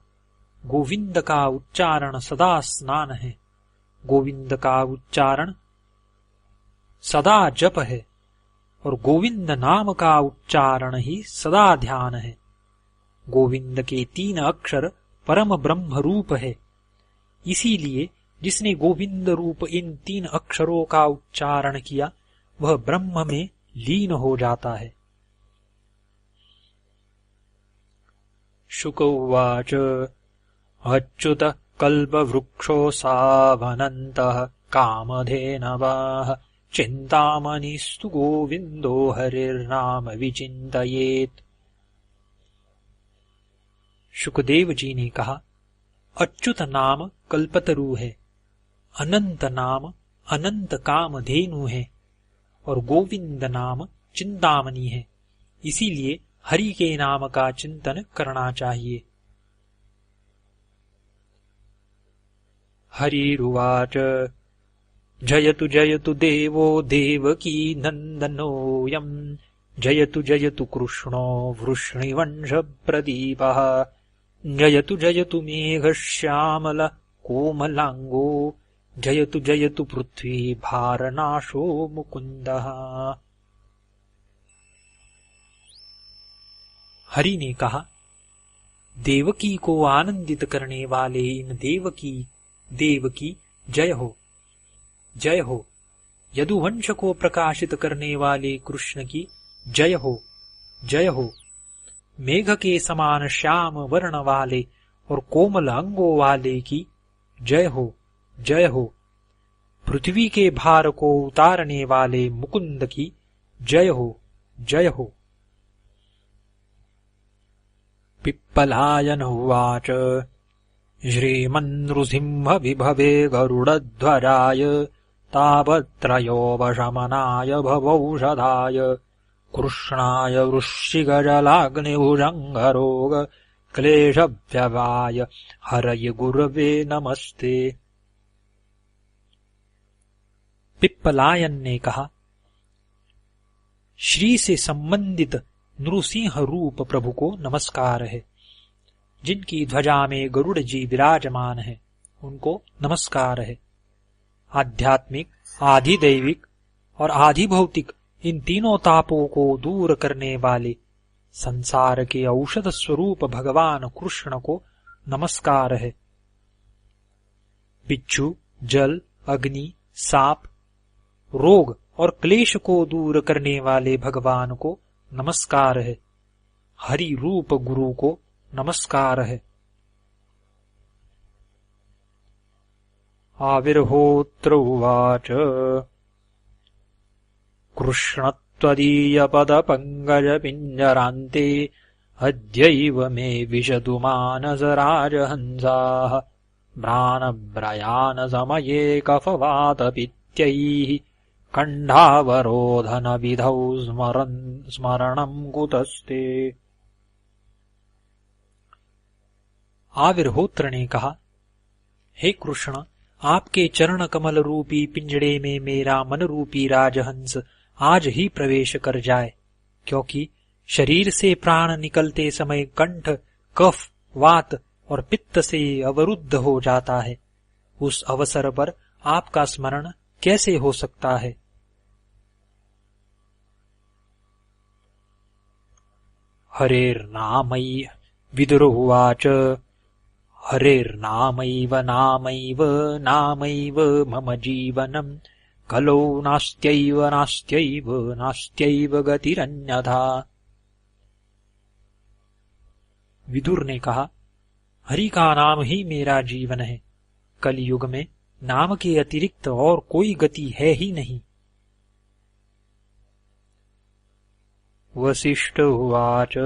गोविंद का उच्चारण सदा स्नान है, गोविंद का उच्चारण सदा जप है, और गोविंद नाम का उच्चारण ही सदा ध्यान है। गोविंद के 3 अक्षर परम ब्रह्म रूप है, इसीलिए जिसने गोविंद रूप इन 3 अक्षरों का उच्चारण किया वह ब्रह्म में लीन हो जाता है। शुक उवाच अच्युत कल्पवृक्षो सावनन्तः कामधेनवः चिन्तामणिस्तु गोविंदो हरिर्नाम विचिन्तयेत्। शुकदेव जी ने कहा, अच्युत नाम कल्पतरु है, अनंत नाम अनंत कामधेनु है, और गोविंद नाम चिंतामणि है, इसीलिए हरि के नाम का चिंतन करना चाहिए। हरिरुवाच जयतु जयतु देवो देवकी नंदनोऽयं, जयतु जयतु कृष्णो वृष्णिवंश प्रदीपः, जयतु जयतु मेघश्यामल कोमलांगो, जयतु जयतु पृथ्वी भारनाशो मुकुंदः। हरि ने कहा, देवकी को आनंदित करने वाले इन देवकी जय हो, जय हो। यदुवंश को प्रकाशित करने वाले कृष्ण की जय हो, जय हो। मेघ के समान श्याम वर्ण वाले और कोमल अंगों वाले की जय हो, जय हो। पृथ्वी के भार को उतारने वाले मुकुंद की जय हो, जय हो। पिप्पलायन उवाच श्रीमन्नृसिंह विभवे गरुडध्वजाय, तापत्रयोपशमनाय भवौषधाय, कृष्णाय वृश्चिकजलाग्निभुजङ्गरोग क्लेशव्यवाय हरये गुरवे नमस्ते। पिप्पलायन ने कहा, श्री से संबंधित नृसिंह रूप प्रभु को नमस्कार है। जिनकी ध्वजा में गरुड़ जी विराजमान है उनको नमस्कार है। आध्यात्मिक, आधिदैविक और आधिभौतिक इन तीनों तापों को दूर करने वाले संसार के औषध स्वरूप भगवान कृष्ण को नमस्कार है। बिच्छू, जल, अग्नि, साप, रोग और क्लेश को दूर करने वाले भगवान को नमस्कार है। हरि रूप गुरु को नमस्कार है। आविर्होत्र उवाच कृष्णत्वदीयपदपङ्कजपिञ्जरान्ते अद्यैव मे विशतु मानसराजहंसाः म्रानभ्रयानसमये कफवातपित्यैः कण्ठावरोधनविधौ स्मरणं कुतस्ते। आविर्होत्र ने कहा, हे कृष्ण, आपके चरण कमल रूपी पिंजड़े में मेरा मन रूपी राजहंस आज ही प्रवेश कर जाए, क्योंकि शरीर से प्राण निकलते समय कंठ कफ वात और पित्त से अवरुद्ध हो जाता है। उस अवसर पर आपका स्मरण कैसे हो सकता है। हरेर्नामैव विदुरुवाच हरेर्नामैव नामैव नामैव मम जीवनम् कलो नास्त्यैव नास्त्यैव नास्त्यैव गतिरन्यथा। विदुर ने कहा, हरि का नाम ही मेरा जीवन है। कलयुग में नाम के अतिरिक्त और कोई गति है ही नहीं। वसिष्ठ उवाच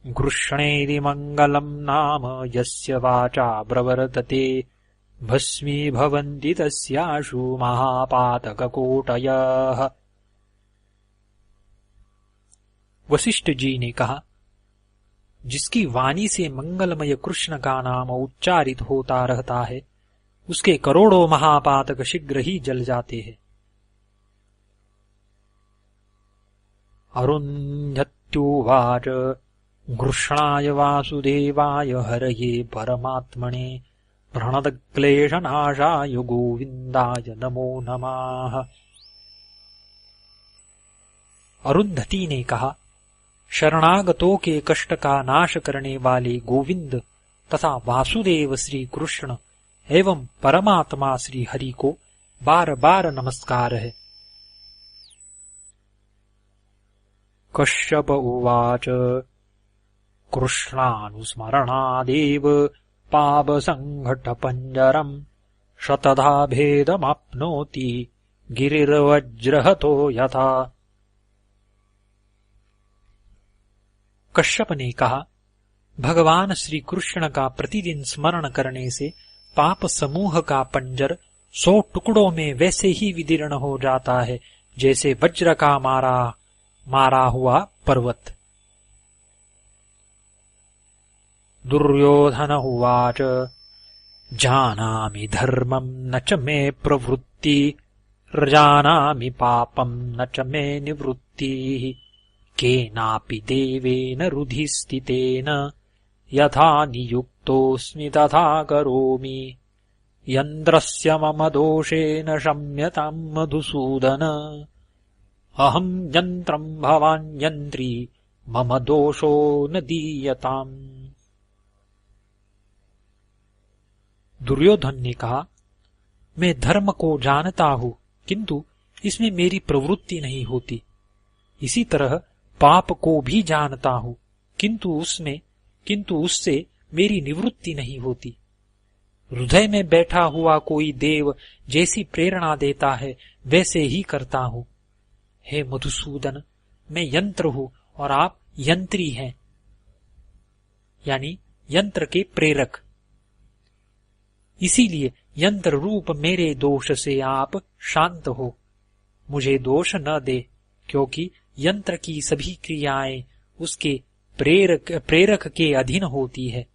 घृष्णेति मंगलम नाम यस्य वाचा प्रवर्तते भस्मीभवन्ति तस्याशु महापातककोटयः। वशिष्ठ जी ने कहा, जिसकी वाणी से मंगलमय कृष्ण का नाम उच्चारित होता रहता है उसके करोड़ों महापातक शीघ्र ही जल जाते हैं। अरुन्धत्युवाच कृष्णाय वासुदेवाय हरये परमात्मने प्रणतक्लेशनाशाय गोविन्दाय नमो नमः। अरुंधति ने कहा, शरणागतों के कष्ट का नाश करने वाले गोविंद तथा वासुदेव श्री कृष्ण एवं परमात्मा श्री हरि को बार बार नमस्कार है। कश्यप उवाच कृष्णानुस्मरणादेव पापसङ्घटपञ्जरम् शतधा भेदमाप्नोति गिरिर्वज्रहतो यथा। कश्यप ने कहा, भगवान श्री कृष्ण का प्रतिदिन स्मरण करने से पाप समूह का पंजर 100 टुकड़ों में वैसे ही विदीर्ण हो जाता है जैसे वज्र का मारा हुआ पर्वत। दुर्योधन उवाच जानामि धर्मं न च मे प्रवृत्ति जानामि पापं न च मे निवृत्तिः केनापि देवेन रुधिस्थितेन यथा नियुक्तोऽस्मि तथा करोमि यन्त्रस्य मम दोषेण शम्यतां मधुसूदन अहं यन्त्रं भवान् यन्त्री मम दोषो न दीयताम्। दुर्योधन ने कहा, मैं धर्म को जानता हूँ किंतु इसमें मेरी प्रवृत्ति नहीं होती। इसी तरह पाप को भी जानता हूँ किंतु उससे मेरी निवृत्ति नहीं होती। हृदय में बैठा हुआ कोई देव जैसी प्रेरणा देता है वैसे ही करता हूँ। हे मधुसूदन, मैं यंत्र हूँ और आप यंत्री हैं, यानी यंत्र के प्रेरक। इसीलिए यंत्र रूप मेरे दोष से आप शांत हो, मुझे दोष न दे, क्योंकि यंत्र की सभी क्रियाएं उसके प्रेरक के अधीन होती है।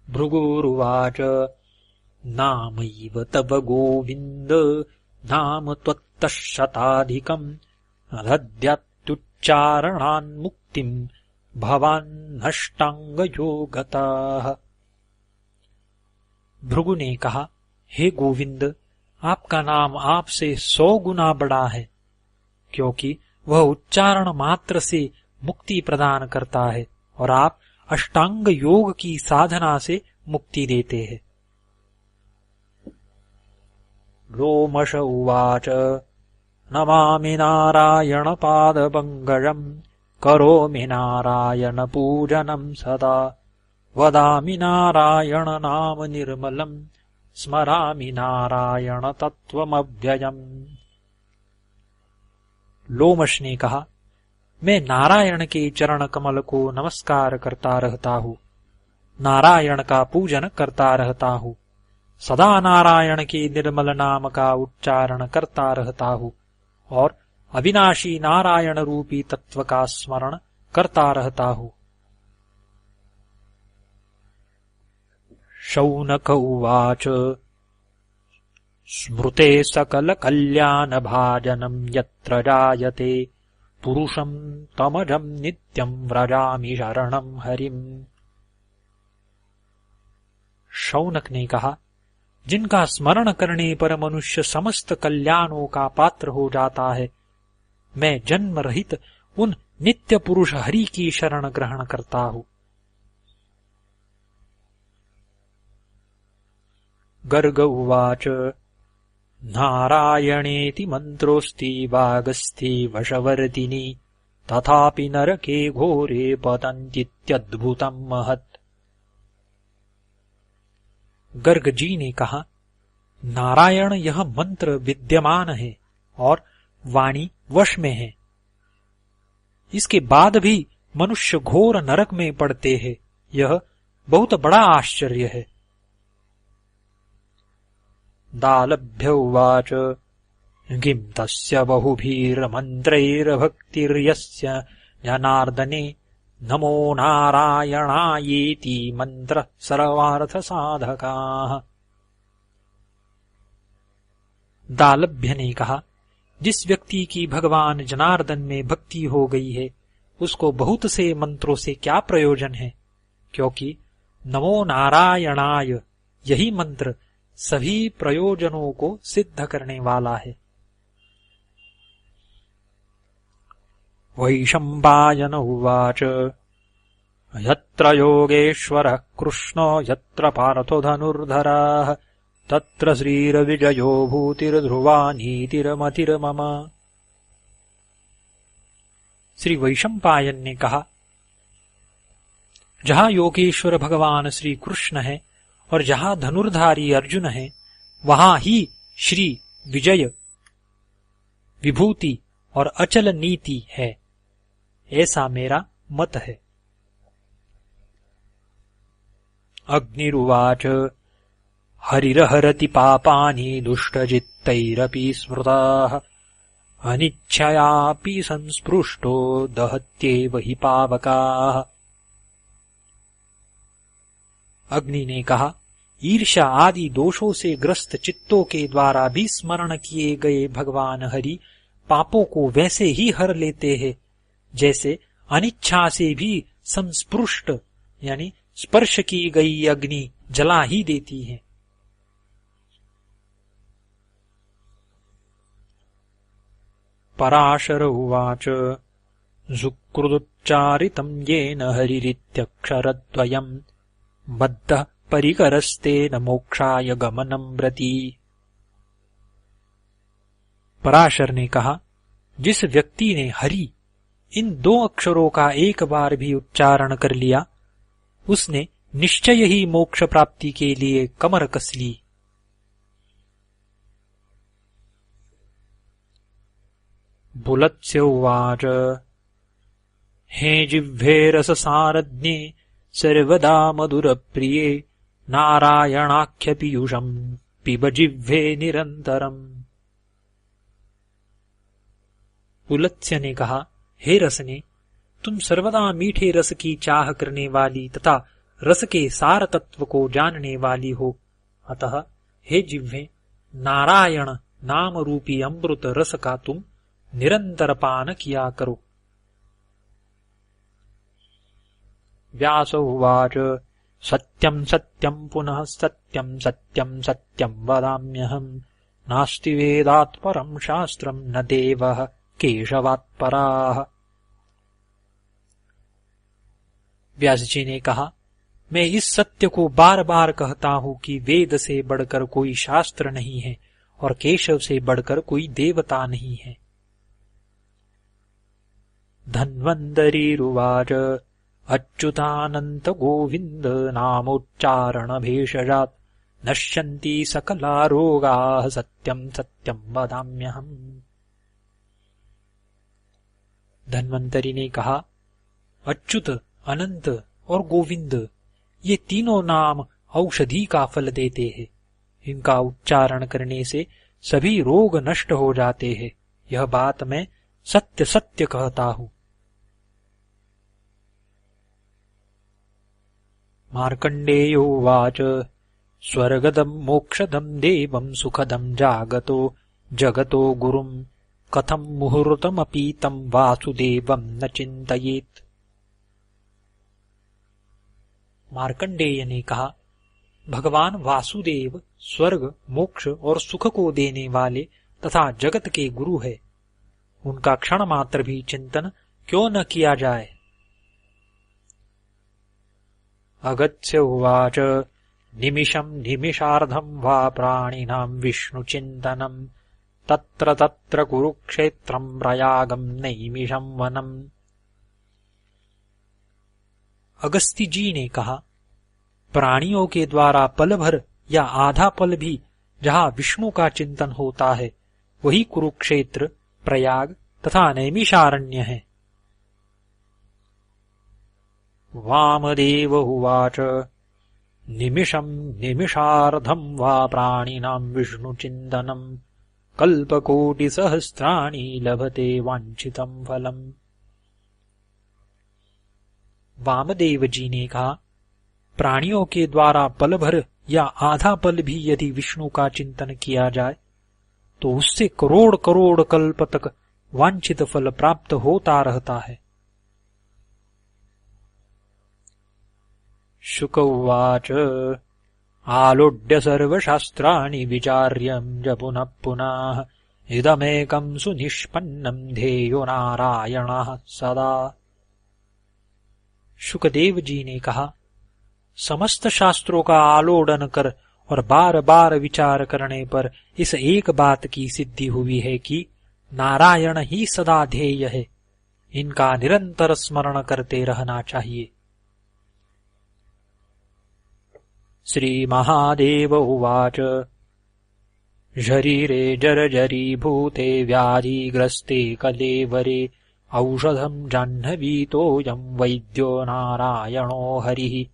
भृगुरुवाच नामैव तव गोविन्द नाम त्वत्तः शताधिकम् अदद्यात्युच्चारणान्मुक्तिम् भवान्नष्टांगयोगतः। भृगु ने कहा, हे गोविंद, आपका नाम आपसे 100 गुना बड़ा है, क्योंकि वह उच्चारण मात्र से मुक्ति प्रदान करता है और आप अष्टांग योग की साधना से मुक्ति देते हैं। लोमश उवाच नमामि नारायण पादपङ्कजम् करोमि नारायण पूजनं सदा वदामि नारायण नाम निर्मलम् स्मरामि नारायण तत्वमव्ययम्। लोमश ने कहा, मैं नारायण के चरण कमल को नमस्कार करता रहता हूँ, नारायण का पूजन करता रहता हूँ, सदा नारायण के निर्मल नाम का उच्चारण करता रहता हूँ और अविनाशी नारायण रूपी तत्व का स्मरण करता रहता हूँ। शौनक उवाच स्मृते सकल कल्याण भाजनम् यत्र जायते पुरुषं तमजं नित्यं व्रजामि शरणं हरिम्। शौनक ने कहा, जिनका स्मरण करने पर मनुष्य समस्त कल्याणों का पात्र हो जाता है, मैं जन्म रहित उन नित्य पुरुष हरि की शरण ग्रहण करता हूँ। गर्ग उवाच नारायणेति मंत्रोऽस्ति वागस्ति वशवर्तिनि तथापि नरके घोरे पतन्तीत्यद्भुतं महत्। गर्ग जी ने कहा, नारायण यह मंत्र विद्यमान है और वाणी वश में है, इसके बाद भी मनुष्य घोर नरक में पड़ते हैं, यह बहुत बड़ा आश्चर्य है। दालभ्य उवाच किं तस्य बहुभिर्मन्त्रैर्भक्तिर्यस्य जनार्दने नमो नारायणायेति मंत्र सर्वार्थ साधकाः। दालभ्य ने कहा, जिस व्यक्ति की भगवान जनार्दन में भक्ति हो गई है उसको बहुत से मंत्रों से क्या प्रयोजन है, क्योंकि नमो नारायणाय यही मंत्र सभी प्रयोजनों को सिद्ध करने वाला है। वैशंपायन उवाच यत्र योगेश्वरः कृष्णो यत्र पार्थो धनुर्धराः तत्र श्रीरविजयो भूतिर्ध्रुवा नीतिरमतिर्मम। श्री वैशंपायन ने कहा, जहां योगेश्वर भगवान श्री कृष्ण है और जहां धनुर्धारी अर्जुन है, वहां ही श्री विजय, विभूति और अचल नीति है, ऐसा मेरा मत है। अग्निरुवाच हरिर्हरति पापानि दुष्टचित्तैरपि स्मृताः अनिच्छयापि संस्पृष्टो दहत्येव हि पावकाः। अग्नि ने कहा, ईर्ष्या आदि दोषों से ग्रस्त चित्तों के द्वारा भी स्मरण किए गए भगवान हरि पापों को वैसे ही हर लेते हैं जैसे अनिच्छा से भी संस्पृष्ट यानी स्पर्श की गई अग्नि जला ही देती है। पराशर उवाच सुकृदुच्चारितं येन हरिरित्यक्षरद्वयम् बद्धः परिकरस्तेन मोक्षाय गमनं व्रती। पराशर ने कहा, जिस व्यक्ति ने हरि इन दो अक्षरों का एक बार भी उच्चारण कर लिया उसने निश्चय ही मोक्ष प्राप्ति के लिए कमर कस ली। बुलत्स्य उवाच हे जिह्वे रससारज्ञे सर्वदा मधुरप्रिये नारायणाख्य पीयूषम् पिब जिह्वे निरन्तरम्। बुलत्स्य ने कहा, हे रसने, तुम सर्वदा मीठे रस की चाह करने वाली तथा रस के सार तत्व को जानने वाली हो, अतः हे जिह्वे, नारायण नाम रूपी अमृत रस का तुम निरंतर पान किया करो। व्यास उवाच सत्यं सत्यं पुनः सत्यं सत्यं सत्यं वदाम्यहम् नास्ति वेदात् परं शास्त्रं न देवः केशवात् पराः। व्यास जी ने कहा, मैं इस सत्य को बार बार कहता हूं कि वेद से बढ़कर कोई शास्त्र नहीं है और केशव से बढ़कर कोई देवता नहीं है। धन्वन्तरिरुवाच अच्युतानंत गोविंद नामोच्चारण भेषजात् नश्यन्ति सकला रोगाः सत्यं सत्यं वदाम्यहम्। धन्वंतरी ने कहा, अच्युत, अनंत और गोविंद ये तीनों नाम औषधि का फल देते हैं। इनका उच्चारण करने से सभी रोग नष्ट हो जाते हैं। यह बात मैं सत्य सत्य कहता हूं। मार्कण्डेयो उवाच स्वर्गदं मोक्षदं देवं सुखदं जागतो जगतो गुरुं कथं मुहूर्तमपि तं वासुदेवं न चिंतयेत्। मार्कण्डेय ने कहा, भगवान वासुदेव स्वर्ग, मोक्ष और सुख को देने वाले तथा जगत के गुरु है। उनका क्षण मात्र भी चिंतन क्यों न किया जाए। अगत्स्य उवाच निमिषं निमिषार्धं वा प्राणिनां विष्णुचिन्तनं तत्र तत्र कुरुक्षेत्रं प्रयागं नैमिषं वनम्। अगस्त्य जी ने कहा, प्राणियों के द्वारा पल भर या आधा पल भी जहाँ विष्णु का चिंतन होता है वही कुरुक्षेत्र, प्रयाग तथा नैमिषारण्य है। वामदेव उवाच निमिषं निमिषार्धं वा प्राणिनां विष्णुचिन्तनं कल्पकोटिसहस्राणि लभते वांछितं फलम्। वामदेव जी ने कहा, प्राणियों के द्वारा पल भर या आधा पल भी यदि विष्णु का चिंतन किया जाए तो उससे करोड़ करोड़ कल्प तक वांछित फल प्राप्त होता रहता है। शुक उवाच आलोड्य सर्वशास्त्राणि विचार्यं पुनः पुनः इदमेकं सुनिष्पन्नं ध्येयो नारायणः सदा। शुकदेव जी ने कहा, समस्त शास्त्रों का आलोडन कर और बार बार विचार करने पर इस एक बात की सिद्धि हुई है कि नारायण ही सदा ध्येय है। इनका निरंतर स्मरण करते रहना चाहिए। श्री महादेव उवाच शरीरे जर्जरीभूते व्याधिग्रस्ते कलेवरे औषधं जाह्नवीतोऽयं वैद्यो नारायणो हरिः।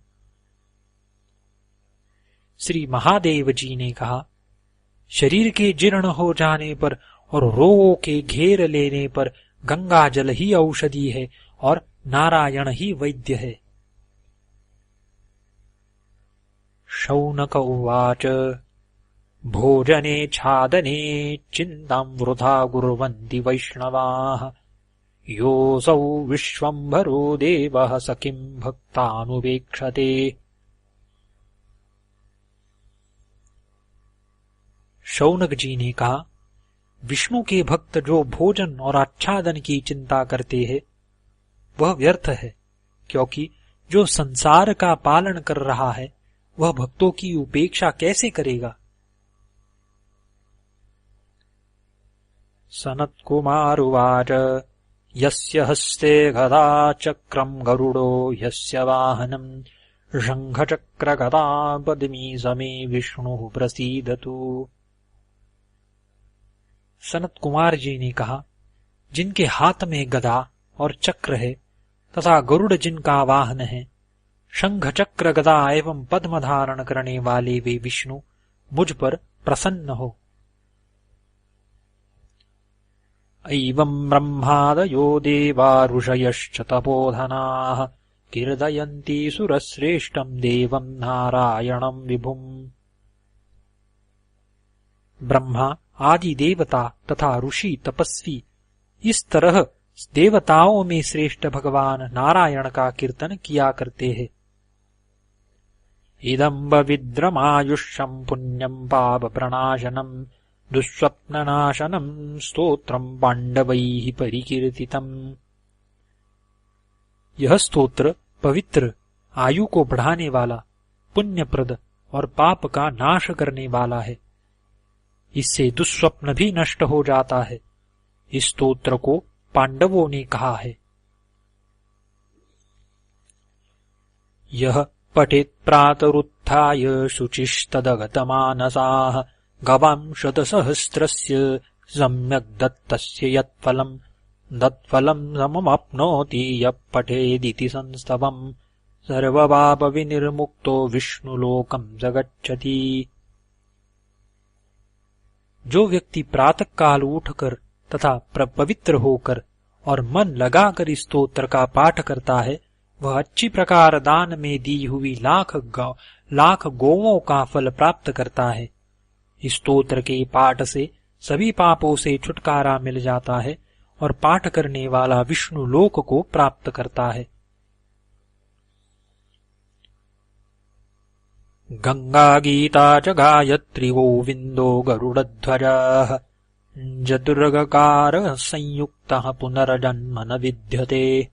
श्री महादेव जी ने कहा, शरीर के जीर्ण हो जाने पर और रोगों के घेर लेने पर गंगा जल ही औषधि है और नारायण ही वैद्य है। शौनक उवाच भोजने छादने चिन्तां वृथा कुर्वन्ति वैष्णवाः योऽसौ विश्वम्भरो देवः स किं भक्तानुपेक्षते। शौनक जी ने कहा, विष्णु के भक्त जो भोजन और आच्छादन की चिंता करते हैं वह व्यर्थ है, क्योंकि जो संसार का पालन कर रहा है वह भक्तों की उपेक्षा कैसे करेगा। सनत्कुमार उवाच यस्य हस्ते गदा चक्रं गरुडो यस्य वाहनं शंखचक्रगदा पद्मी समे विष्णु प्रसीदतु। सनत कुमार जी ने कहा, जिनके हाथ में गदा और चक्र है तथा गरुड़ जिनका वाहन है, शंख चक्र गदा एवं पद्म धारण करने वाले वे विष्णु मुझ पर प्रसन्न हो। एवं ब्रह्मादयो देवा ऋषयश्च तपोधनाः कीर्तयन्ति सुरश्रेष्ठं देवं नारायणं विभुम्। ब्रह्मा आदि देवता तथा ऋषि तपस्वी इस तरह देवताओं में श्रेष्ठ भगवान नारायण का कीर्तन किया करते हैं। इदं पवित्रमायुष्यं पुण्यं पाप प्रणाशनं दुःस्वप्ननाशनं स्तोत्रं पांडवैः परिकीर्तितम्। यह स्तोत्र पवित्र, आयु को बढ़ाने वाला, पुण्यप्रद और पाप का नाश करने वाला है। इससे दुःस्वप्न भी नष्ट हो जाता है। इस स्तोत्र को पांडवों ने कहा है। यह पठेत् प्रातरुत्थाय शुचिस्तदगतमानसाः गवां शतसहस्रस्य सम्यक् दत्तस्य यत्फलम् सममाप्नोति यः पठेदिति संस्तवम् सर्वपापविनिर्मुक्तो विष्णुलोकं स गच्छति। जो व्यक्ति प्रातः काल उठकर तथा पवित्र होकर और मन लगाकर इस स्तोत्र का पाठ करता है, वह अच्छी प्रकार दान में दी हुई लाख गौओं का फल प्राप्त करता है। इस स्तोत्र के पाठ से सभी पापों से छुटकारा मिल जाता है और पाठ करने वाला विष्णु लोक को प्राप्त करता है। गंगा गीता च गायत्री गोविंदो गरुड़ध्वजः चतुर्गकार संयुक्तः पुनर्जन्म न विद्यते।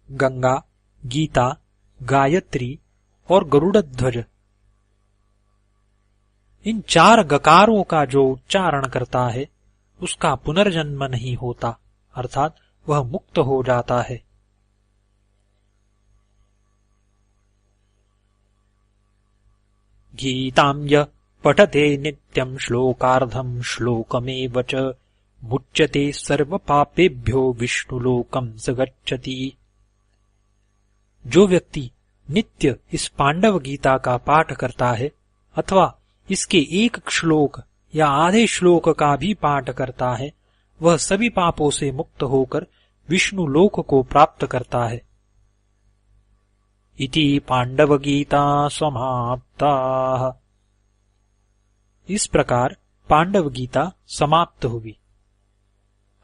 गंगा, गीता, गायत्री और गरुड़ध्वज, इन चार गकारों का जो उच्चारण करता है उसका पुनर्जन्म नहीं होता, अर्थात वह मुक्त हो जाता है। गीतां यः पठते नित्यं श्लोकार्धं श्लोकमेव च मुच्यते सर्वपापेभ्यो विष्णुलोकं स गच्छति। जो व्यक्ति नित्य इस पांडव गीता का पाठ करता है अथवा इसके एक श्लोक या आधे श्लोक का भी पाठ करता है, वह सभी पापों से मुक्त होकर विष्णु लोक को प्राप्त करता है। इति पांडव गीता समाप्ता। इस प्रकार पांडव गीता समाप्त हुई।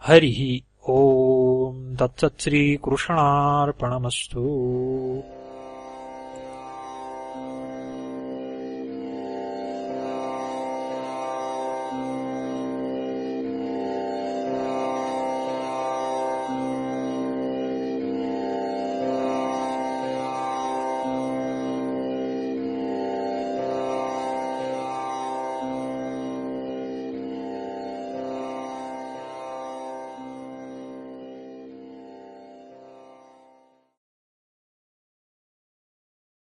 हरि ओम तत्सत् श्री कृष्णार्पणमस्तु।